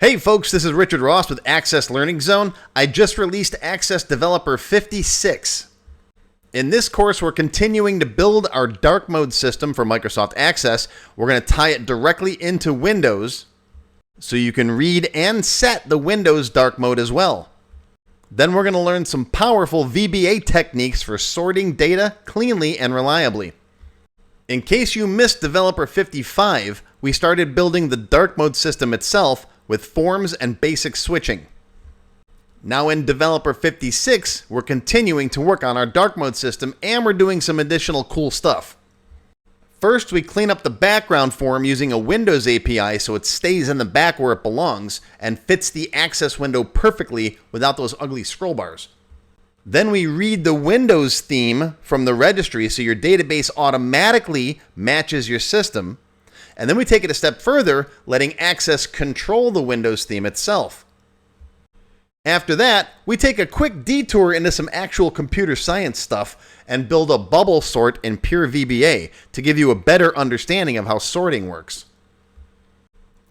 Hey folks, this is Richard Ross with Access Learning Zone. I just released Access Developer 56. In this course, we're continuing to build our dark mode system for Microsoft Access. We're going to tie it directly into Windows so you can read and set the Windows dark mode as well. Then we're going to learn some powerful VBA techniques for sorting data cleanly and reliably. In case you missed Developer 55, we started building the dark mode system itself with forms and basic switching. Now in Developer 56, we're continuing to work on our dark mode system and we're doing some additional cool stuff. First, we clean up the background form using a Windows API so it stays in the back where it belongs and fits the access window perfectly without those ugly scroll bars. Then we read the Windows theme from the registry so your database automatically matches your system. And then we take it a step further, letting Access control the Windows theme itself. After that, we take a quick detour into some actual computer science stuff and build a bubble sort in pure VBA to give you a better understanding of how sorting works.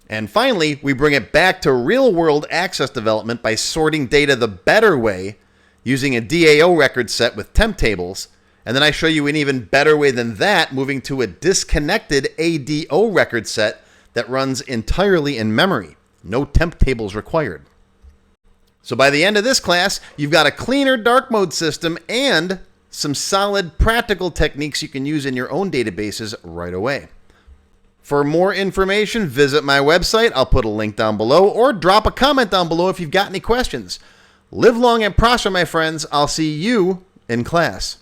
And finally, we bring it back to real-world access development by sorting data the better way using a DAO record set with temp tables. And then I show you an even better way than that, moving to a disconnected ADO record set that runs entirely in memory. No temp tables required. So by the end of this class, you've got a cleaner dark mode system and some solid practical techniques you can use in your own databases right away. For more information, visit my website. I'll put a link down below, or drop a comment down below if you've got any questions. Live long and prosper, my friends. I'll see you in class.